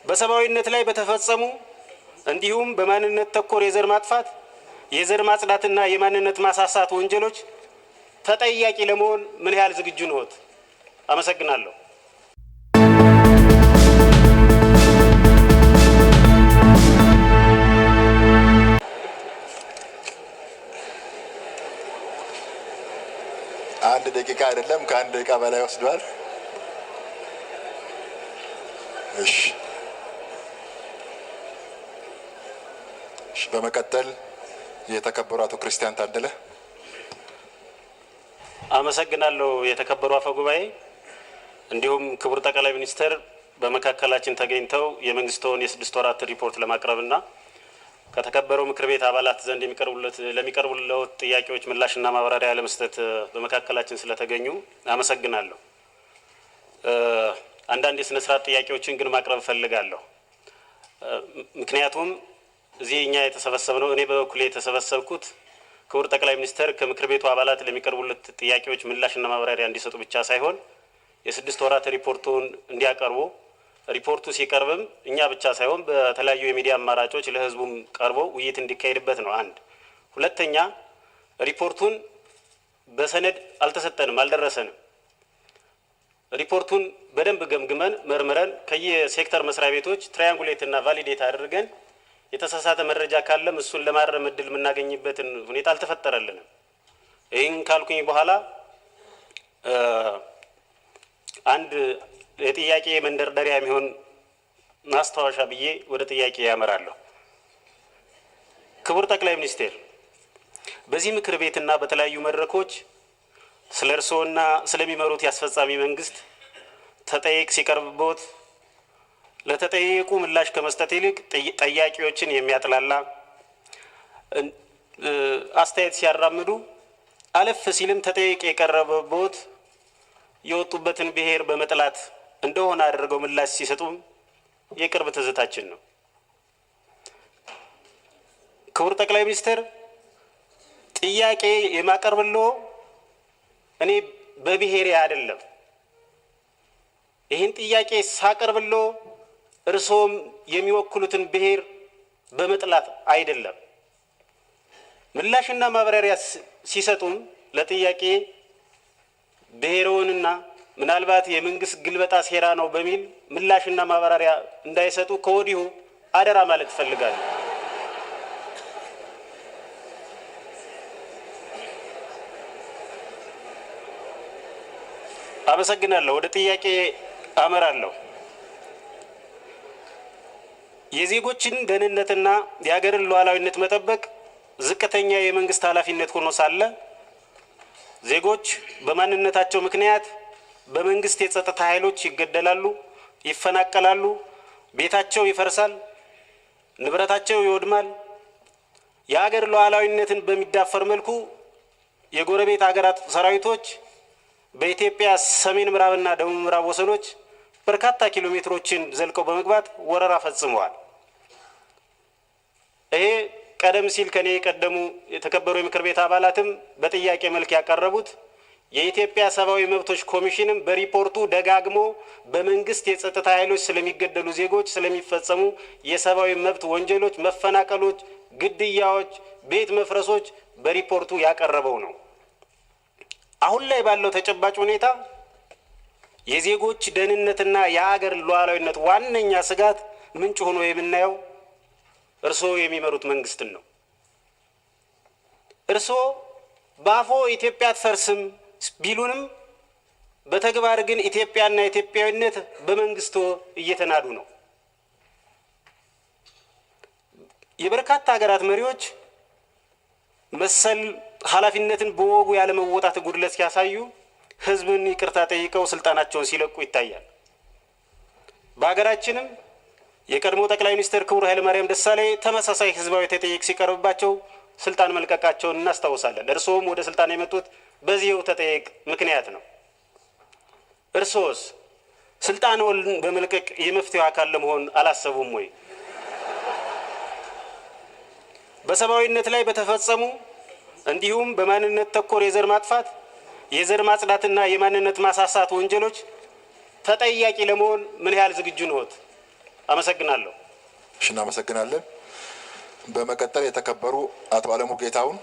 በሰብአዊነት ላይ በተፈጸሙ እንዲሁም በማንነት ተኮር የዘር ማጥፋት፣ የዘር ማጽዳትና የማንነት ማሳሳት ወንጀሎች ተጠያቂ ለመሆን ምን ያህል ዝግጁ ነዎት? አመሰግናለሁ። አንድ ደቂቃ አይደለም ከአንድ ደቂቃ በላይ ወስዷል። እሺ በመቀጠል የተከበሩ አቶ ክርስቲያን ታደለ። አመሰግናለሁ የተከበሩ አፈ ጉባኤ፣ እንዲሁም ክቡር ጠቅላይ ሚኒስትር በመካከላችን ተገኝተው የመንግስቱን የ6 ወራት ሪፖርት ለማቅረብና ከተከበረው ምክር ቤት አባላት ዘንድ ለሚቀርቡለት ጥያቄዎች ምላሽና ማብራሪያ ለመስጠት በመካከላችን ስለተገኙ አመሰግናለሁ። አንዳንድ የስነ ስርዓት ጥያቄዎችን ግን ማቅረብ ፈልጋለሁ። ምክንያቱም እዚህ እኛ የተሰበሰብነው እኔ በበኩሌ የተሰበሰብኩት ክቡር ጠቅላይ ሚኒስትር ከምክር ቤቱ አባላት ለሚቀርቡለት ጥያቄዎች ምላሽና ማብራሪያ እንዲሰጡ ብቻ ሳይሆን የ6 ወራት ሪፖርቱን እንዲያቀርቡ ሪፖርቱ ሲቀርብም እኛ ብቻ ሳይሆን በተለያዩ የሚዲያ አማራጮች ለህዝቡም ቀርቦ ውይይት እንዲካሄድበት ነው። አንድ ሁለተኛ ሪፖርቱን በሰነድ አልተሰጠንም፣ አልደረሰንም። ሪፖርቱን በደንብ ገምግመን መርምረን ከየሴክተር መስሪያ ቤቶች ትራያንጉሌት እና ቫሊዴት አድርገን የተሳሳተ መረጃ ካለም እሱን ለማረም እድል የምናገኝበትን ሁኔታ አልተፈጠረልንም። ይህን ካልኩኝ በኋላ አንድ የጥያቄ መንደርደሪያ የሚሆን ማስታወሻ ብዬ ወደ ጥያቄ ያመራለሁ። ክቡር ጠቅላይ ሚኒስትር በዚህ ምክር ቤትና በተለያዩ መድረኮች ስለ እርስዎና ስለሚመሩት ያስፈጻሚ መንግስት ተጠይቅ ሲቀርብቦት ለተጠየቁ ምላሽ ከመስጠት ይልቅ ጠያቂዎችን የሚያጥላላ አስተያየት ሲያራምዱ አለፍ ሲልም ተጠይቅ የቀረበቦት የወጡበትን ብሔር በመጥላት እንደሆነ አድርገው ምላሽ ሲሰጡም የቅርብ ትዝታችን ነው። ክቡር ጠቅላይ ሚኒስትር ጥያቄ የማቀርብልዎ እኔ በብሔሬ አይደለም። ይህን ጥያቄ ሳቀርብልዎ እርስዎም የሚወክሉትን ብሔር በመጥላት አይደለም። ምላሽና ማብራሪያ ሲሰጡም ለጥያቄ ብሔርዎንና ምናልባት የመንግስት ግልበጣ ሴራ ነው በሚል ምላሽና ማብራሪያ እንዳይሰጡ ከወዲሁ አደራ ማለት እፈልጋለሁ። አመሰግናለሁ። ወደ ጥያቄ አመራለሁ። የዜጎችን ደህንነትና የሀገርን ሉዓላዊነት መጠበቅ ዝቅተኛ የመንግስት ኃላፊነት ሆኖ ሳለ ዜጎች በማንነታቸው ምክንያት በመንግስት የጸጥታ ኃይሎች ይገደላሉ፣ ይፈናቀላሉ፣ ቤታቸው ይፈርሳል፣ ንብረታቸው ይወድማል። የሀገር ሉዓላዊነትን በሚዳፈር መልኩ የጎረቤት ሀገራት ሰራዊቶች በኢትዮጵያ ሰሜን ምዕራብና ደቡብ ምዕራብ ወሰኖች በርካታ ኪሎ ሜትሮችን ዘልቀው በመግባት ወረራ ፈጽመዋል። ይሄ ቀደም ሲል ከኔ የቀደሙ የተከበሩ የምክር ቤት አባላትም በጥያቄ መልክ ያቀረቡት የኢትዮጵያ ሰብአዊ መብቶች ኮሚሽንም በሪፖርቱ ደጋግሞ በመንግስት የጸጥታ ኃይሎች ስለሚገደሉ ዜጎች ስለሚፈጸሙ የሰብአዊ መብት ወንጀሎች፣ መፈናቀሎች፣ ግድያዎች፣ ቤት መፍረሶች በሪፖርቱ ያቀረበው ነው። አሁን ላይ ባለው ተጨባጭ ሁኔታ የዜጎች ደህንነትና የሀገር ሉዓላዊነት ዋነኛ ስጋት ምንጭ ሆኖ የምናየው እርስዎ የሚመሩት መንግስትን ነው። እርስዎ በአፎ ኢትዮጵያ አትፈርስም ቢሉንም በተግባር ግን ኢትዮጵያና ኢትዮጵያዊነት በመንግስቶ እየተናዱ ነው። የበርካታ ሀገራት መሪዎች መሰል ኃላፊነትን በወጉ ያለመወጣት ጉድለት ሲያሳዩ ህዝብን ይቅርታ ጠይቀው ስልጣናቸውን ሲለቁ ይታያል። በሀገራችንም የቀድሞ ጠቅላይ ሚኒስትር ክቡር ኃይለማርያም ደሳለኝ ተመሳሳይ ህዝባዊ ተጠይቅ ሲቀርብባቸው ስልጣን መልቀቃቸውን እናስታውሳለን። እርስዎም ወደ ስልጣን የመጡት በዚህው ተጠይቅ ምክንያት ነው። እርስዎስ ስልጣንዎን በመልቀቅ የመፍትሄው አካል ለመሆን አላሰቡም ወይ? በሰብአዊነት ላይ በተፈጸሙ እንዲሁም በማንነት ተኮር የዘር ማጥፋት፣ የዘር ማጽዳትና የማንነት ማሳሳት ወንጀሎች ተጠያቂ ለመሆን ምን ያህል ዝግጁ ነዎት? አመሰግናለሁ። እሺ፣ እናመሰግናለን። በመቀጠል የተከበሩ አቶ አለሙ ጌታሁን።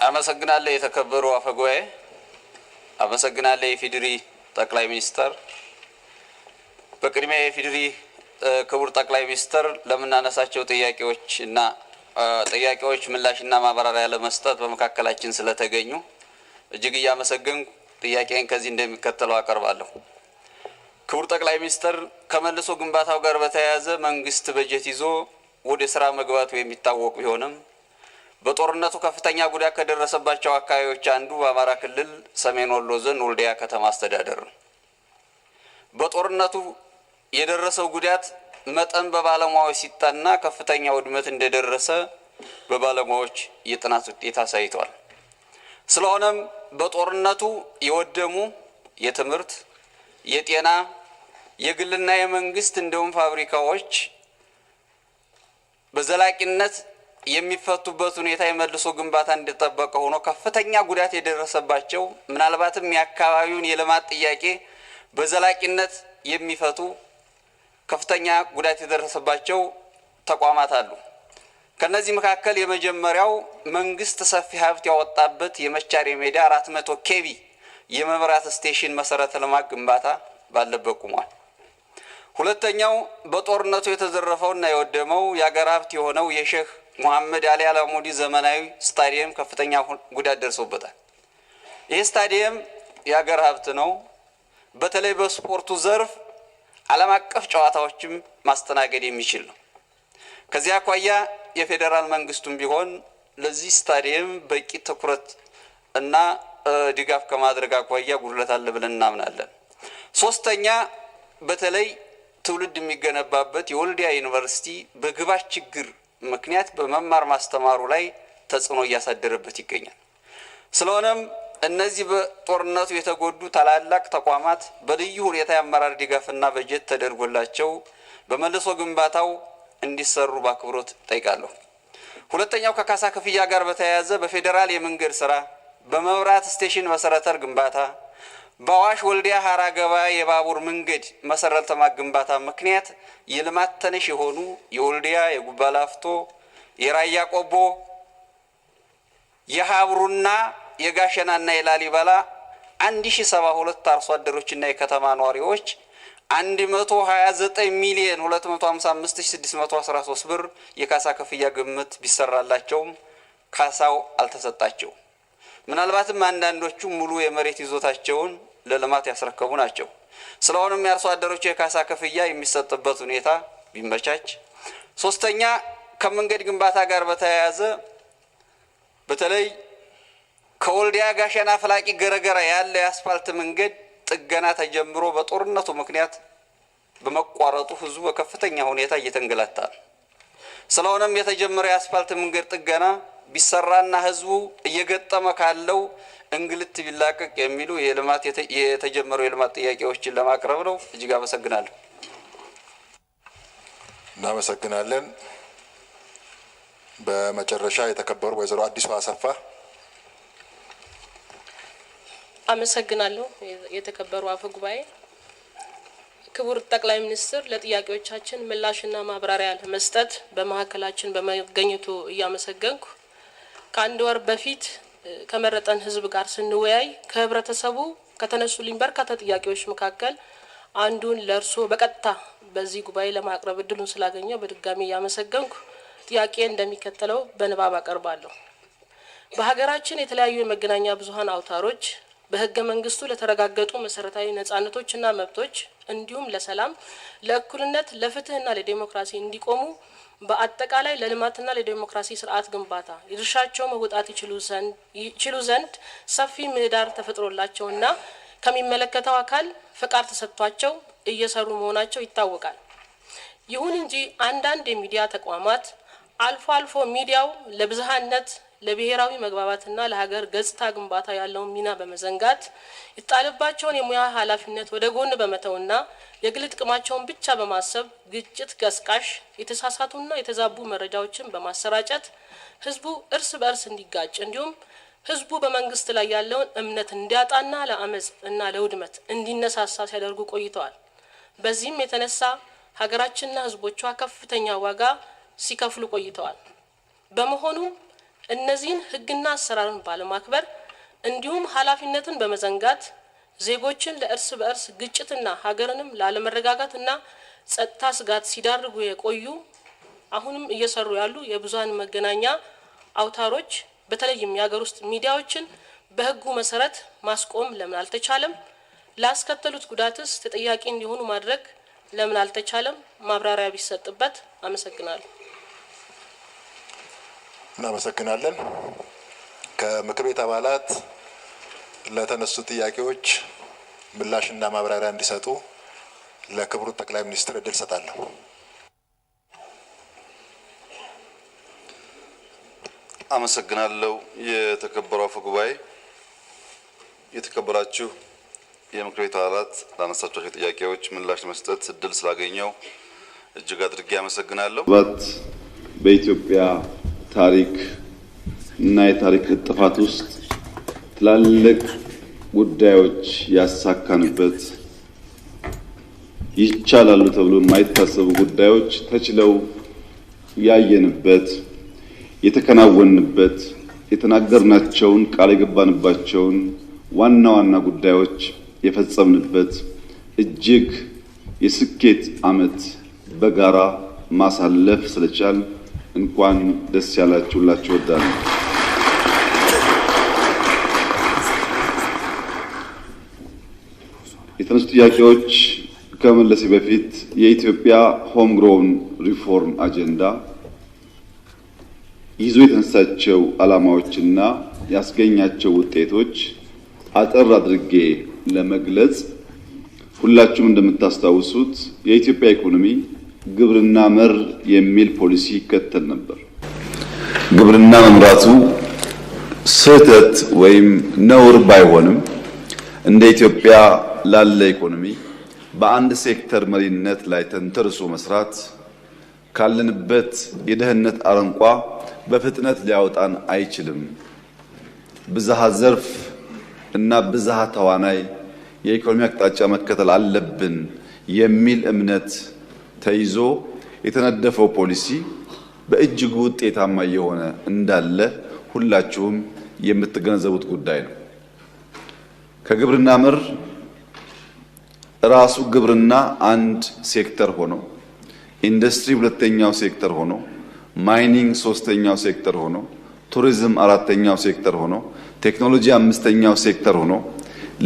አመሰግናለሁ። የተከበሩ አፈጉባኤ፣ አመሰግናለሁ። የኢፌዴሪ ጠቅላይ ሚኒስተር፣ በቅድሚያ የኢፌዴሪ ክቡር ጠቅላይ ሚኒስተር ለምናነሳቸው ጥያቄዎች ምላሽና ማብራሪያ ለመስጠት በመካከላችን ስለተገኙ እጅግ እያመሰገንኩ ጥያቄን ከዚህ እንደሚከተለው አቀርባለሁ። ክቡር ጠቅላይ ሚኒስተር፣ ከመልሶ ግንባታው ጋር በተያያዘ መንግስት በጀት ይዞ ወደ ስራ መግባቱ የሚታወቅ ቢሆንም በጦርነቱ ከፍተኛ ጉዳት ከደረሰባቸው አካባቢዎች አንዱ በአማራ ክልል ሰሜን ወሎ ዞን ወልዲያ ከተማ አስተዳደር ነው። በጦርነቱ የደረሰው ጉዳት መጠን በባለሙያዎች ሲጠና ከፍተኛ ውድመት እንደደረሰ በባለሙያዎች የጥናት ውጤት አሳይቷል። ስለሆነም በጦርነቱ የወደሙ የትምህርት፣ የጤና፣ የግልና የመንግስት እንዲሁም ፋብሪካዎች በዘላቂነት የሚፈቱበት ሁኔታ የመልሶ ግንባታ እንደተጠበቀ ሆኖ ከፍተኛ ጉዳት የደረሰባቸው ምናልባትም የአካባቢውን የልማት ጥያቄ በዘላቂነት የሚፈቱ ከፍተኛ ጉዳት የደረሰባቸው ተቋማት አሉ። ከነዚህ መካከል የመጀመሪያው መንግስት ሰፊ ሀብት ያወጣበት የመቻሬ ሜዳ 400 ኬቪ የመብራት ስቴሽን መሰረተ ልማት ግንባታ ባለበት ቆሟል። ሁለተኛው በጦርነቱ የተዘረፈውና የወደመው የአገር ሀብት የሆነው የሼህ ሙሐመድ አሊ አላሙዲ ዘመናዊ ስታዲየም ከፍተኛ ጉዳት ደርሶበታል። ይህ ስታዲየም የአገር ሀብት ነው። በተለይ በስፖርቱ ዘርፍ ዓለም አቀፍ ጨዋታዎችም ማስተናገድ የሚችል ነው። ከዚያ አኳያ የፌዴራል መንግስቱም ቢሆን ለዚህ ስታዲየም በቂ ትኩረት እና ድጋፍ ከማድረግ አኳያ ጉድለት አለ ብለን እናምናለን። ሶስተኛ በተለይ ትውልድ የሚገነባበት የወልዲያ ዩኒቨርሲቲ በግብዓት ችግር ምክንያት በመማር ማስተማሩ ላይ ተጽዕኖ እያሳደረበት ይገኛል። ስለሆነም እነዚህ በጦርነቱ የተጎዱ ታላላቅ ተቋማት በልዩ ሁኔታ የአመራር ድጋፍና በጀት ተደርጎላቸው በመልሶ ግንባታው እንዲሰሩ በአክብሮት ጠይቃለሁ። ሁለተኛው ከካሳ ክፍያ ጋር በተያያዘ በፌዴራል የመንገድ ስራ፣ በመብራት ስቴሽን መሰረተ ግንባታ፣ በአዋሽ ወልዲያ ሀራ ገበያ የባቡር መንገድ መሰረተ ልማት ግንባታ ምክንያት የልማት ተነሽ የሆኑ የወልዲያ፣ የጉባላፍቶ፣ የራያ ቆቦ፣ የሀብሩና የጋሸናና የላሊበላ 1072 አርሶ አደሮችና የከተማ ነዋሪዎች 129 ሚሊዮን 255613 ብር የካሳ ክፍያ ግምት ቢሰራላቸውም ካሳው አልተሰጣቸው። ምናልባትም አንዳንዶቹ ሙሉ የመሬት ይዞታቸውን ለልማት ያስረከቡ ናቸው። ስለሆነም የአርሶ አደሮች የካሳ ክፍያ የሚሰጥበት ሁኔታ ቢመቻች። ሶስተኛ ከመንገድ ግንባታ ጋር በተያያዘ በተለይ ከወልዲያ ጋሸና ፍላቂ ገረገራ ያለ የአስፋልት መንገድ ጥገና ተጀምሮ በጦርነቱ ምክንያት በመቋረጡ ህዝቡ በከፍተኛ ሁኔታ እየተንገላታ ነው። ስለሆነም የተጀመረው የአስፋልት መንገድ ጥገና ቢሰራና ህዝቡ እየገጠመ ካለው እንግልት ቢላቀቅ የሚሉ የተጀመሩ የልማት ጥያቄዎችን ለማቅረብ ነው። እጅግ አመሰግናለሁ። እናመሰግናለን። በመጨረሻ የተከበሩ ወይዘሮ አዲሱ አሰፋ። አመሰግናለሁ። የተከበሩ አፈ ጉባኤ፣ ክቡር ጠቅላይ ሚኒስትር ለጥያቄዎቻችን ምላሽና ማብራሪያ ለመስጠት በመካከላችን በመገኘቱ እያመሰገንኩ ከአንድ ወር በፊት ከመረጠን ህዝብ ጋር ስንወያይ ከህብረተሰቡ ከተነሱልኝ በርካታ ጥያቄዎች መካከል አንዱን ለርሶ በቀጥታ በዚህ ጉባኤ ለማቅረብ እድሉን ስላገኘው በድጋሚ እያመሰገንኩ ጥያቄ እንደሚከተለው በንባብ አቀርባለሁ። በሀገራችን የተለያዩ የመገናኛ ብዙሃን አውታሮች በህገ መንግስቱ ለተረጋገጡ መሰረታዊ ነጻነቶችና መብቶች እንዲሁም ለሰላም፣ ለእኩልነት፣ ለፍትህና ለዲሞክራሲ እንዲቆሙ በአጠቃላይ ለልማትና ለዲሞክራሲ ስርዓት ግንባታ የድርሻቸው መወጣት ይችሉ ዘንድ ሰፊ ምህዳር ተፈጥሮላቸውና ከሚመለከተው አካል ፈቃድ ተሰጥቷቸው እየሰሩ መሆናቸው ይታወቃል። ይሁን እንጂ አንዳንድ የሚዲያ ተቋማት አልፎ አልፎ ሚዲያው ለብዝሃነት፣ ለብሔራዊ መግባባትና ለሀገር ገጽታ ግንባታ ያለውን ሚና በመዘንጋት የተጣለባቸውን የሙያ ኃላፊነት ወደ ጎን በመተውና የግል ጥቅማቸውን ብቻ በማሰብ ግጭት ቀስቃሽ የተሳሳቱና የተዛቡ መረጃዎችን በማሰራጨት ህዝቡ እርስ በእርስ እንዲጋጭ እንዲሁም ህዝቡ በመንግስት ላይ ያለውን እምነት እንዲያጣና ለአመጽ እና ለውድመት እንዲነሳሳ ሲያደርጉ ቆይተዋል። በዚህም የተነሳ ሀገራችንና ህዝቦቿ ከፍተኛ ዋጋ ሲከፍሉ ቆይተዋል። በመሆኑም እነዚህን ህግና አሰራርን ባለማክበር እንዲሁም ኃላፊነትን በመዘንጋት ዜጎችን ለእርስ በእርስ ግጭትና ሀገርንም ላለመረጋጋትና ጸጥታ ስጋት ሲዳርጉ የቆዩ አሁንም እየሰሩ ያሉ የብዙሃን መገናኛ አውታሮች በተለይም የሀገር ውስጥ ሚዲያዎችን በህጉ መሰረት ማስቆም ለምን አልተቻለም? ላስከተሉት ጉዳትስ ተጠያቂ እንዲሆኑ ማድረግ ለምን አልተቻለም? ማብራሪያ ቢሰጥበት። አመሰግናለሁ። እናመሰግናለን። ከምክር ቤት አባላት ለተነሱ ጥያቄዎች ምላሽና ማብራሪያ እንዲሰጡ ለክቡር ጠቅላይ ሚኒስትር እድል ሰጣለሁ። አመሰግናለሁ። የተከበሩ አፈ ጉባኤ፣ የተከበራችሁ የምክር ቤት አባላት፣ ላነሳችኋቸው ጥያቄዎች ምላሽ ለመስጠት እድል ስላገኘው እጅግ አድርጌ አመሰግናለሁ። በኢትዮጵያ ታሪክ እና የታሪክ ጥፋት ውስጥ ትላልቅ ጉዳዮች ያሳካንበት ይቻላሉ ተብሎ የማይታሰቡ ጉዳዮች ተችለው ያየንበት የተከናወንበት የተናገርናቸውን ቃል የገባንባቸውን ዋና ዋና ጉዳዮች የፈጸምንበት እጅግ የስኬት ዓመት በጋራ ማሳለፍ ስለቻል እንኳን ደስ ያላችሁ ላችሁ ወዳለሁ። የተነሱ ጥያቄዎች ከመለሴ በፊት የኢትዮጵያ ሆም ግሮውን ሪፎርም አጀንዳ ይዞ የተነሳቸው ዓላማዎችና ያስገኛቸው ውጤቶች አጠር አድርጌ ለመግለጽ ሁላችሁም እንደምታስታውሱት የኢትዮጵያ ኢኮኖሚ ግብርና መር የሚል ፖሊሲ ይከተል ነበር። ግብርና መምራቱ ስህተት ወይም ነውር ባይሆንም እንደ ኢትዮጵያ ላለ ኢኮኖሚ በአንድ ሴክተር መሪነት ላይ ተንተርሶ መስራት ካለንበት የደህንነት አረንቋ በፍጥነት ሊያወጣን አይችልም። ብዝሃ ዘርፍ እና ብዝሃ ተዋናይ የኢኮኖሚ አቅጣጫ መከተል አለብን የሚል እምነት ተይዞ የተነደፈው ፖሊሲ በእጅጉ ውጤታማ የሆነ እንዳለ ሁላችሁም የምትገነዘቡት ጉዳይ ነው። ከግብርና መር ራሱ ግብርና አንድ ሴክተር ሆኖ ኢንዱስትሪ ሁለተኛው ሴክተር ሆኖ ማይኒንግ ሶስተኛው ሴክተር ሆኖ ቱሪዝም አራተኛው ሴክተር ሆኖ ቴክኖሎጂ አምስተኛው ሴክተር ሆኖ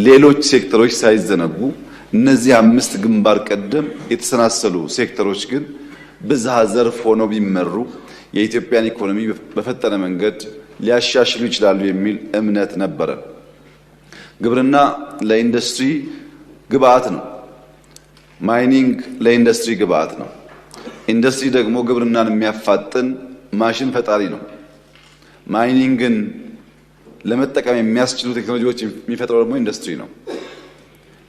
ሌሎች ሴክተሮች ሳይዘነጉ እነዚህ አምስት ግንባር ቀደም የተሰናሰሉ ሴክተሮች ግን ብዝሃ ዘርፍ ሆነው ቢመሩ የኢትዮጵያን ኢኮኖሚ በፈጠነ መንገድ ሊያሻሽሉ ይችላሉ የሚል እምነት ነበረ። ግብርና ለኢንዱስትሪ ግብአት ነው። ማይኒንግ ለኢንዱስትሪ ግብአት ነው። ኢንዱስትሪ ደግሞ ግብርናን የሚያፋጥን ማሽን ፈጣሪ ነው። ማይኒንግን ለመጠቀም የሚያስችሉ ቴክኖሎጂዎች የሚፈጥረው ደግሞ ኢንዱስትሪ ነው።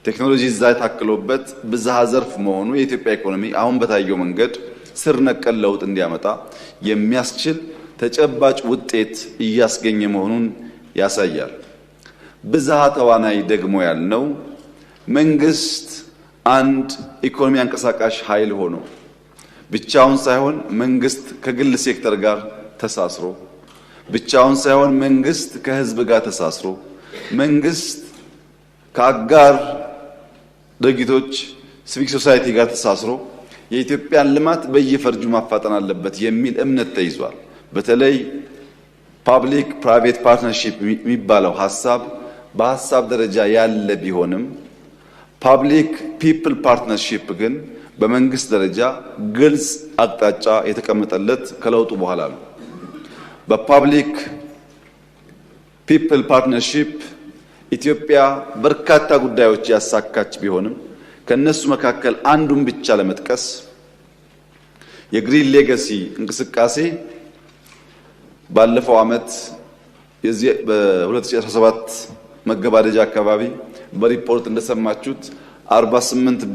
ቴክኖሎጂ እዛ ታክሎበት ብዝሃ ዘርፍ መሆኑ የኢትዮጵያ ኢኮኖሚ አሁን በታየው መንገድ ስር ነቀል ለውጥ እንዲያመጣ የሚያስችል ተጨባጭ ውጤት እያስገኘ መሆኑን ያሳያል። ብዝሃ ተዋናይ ደግሞ ያልነው መንግስት አንድ ኢኮኖሚ አንቀሳቃሽ ኃይል ሆኖ ብቻውን ሳይሆን መንግስት ከግል ሴክተር ጋር ተሳስሮ ብቻውን ሳይሆን መንግስት ከህዝብ ጋር ተሳስሮ መንግስት ከአጋር ድርጅቶች ሲቪክ ሶሳይቲ ጋር ተሳስሮ የኢትዮጵያን ልማት በየፈርጁ ማፋጠን አለበት የሚል እምነት ተይዟል። በተለይ ፓብሊክ ፕራይቬት ፓርትነርሺፕ የሚባለው ሐሳብ በሐሳብ ደረጃ ያለ ቢሆንም ፓብሊክ ፒፕል ፓርትነርሺፕ ግን በመንግስት ደረጃ ግልጽ አቅጣጫ የተቀመጠለት ከለውጡ በኋላ ነው። በፓብሊክ ፒፕል ፓርትነርሺፕ ኢትዮጵያ በርካታ ጉዳዮች ያሳካች ቢሆንም ከነሱ መካከል አንዱን ብቻ ለመጥቀስ የግሪን ሌጋሲ እንቅስቃሴ ባለፈው ዓመት በ2017 መገባደጃ አካባቢ በሪፖርት እንደሰማችሁት 48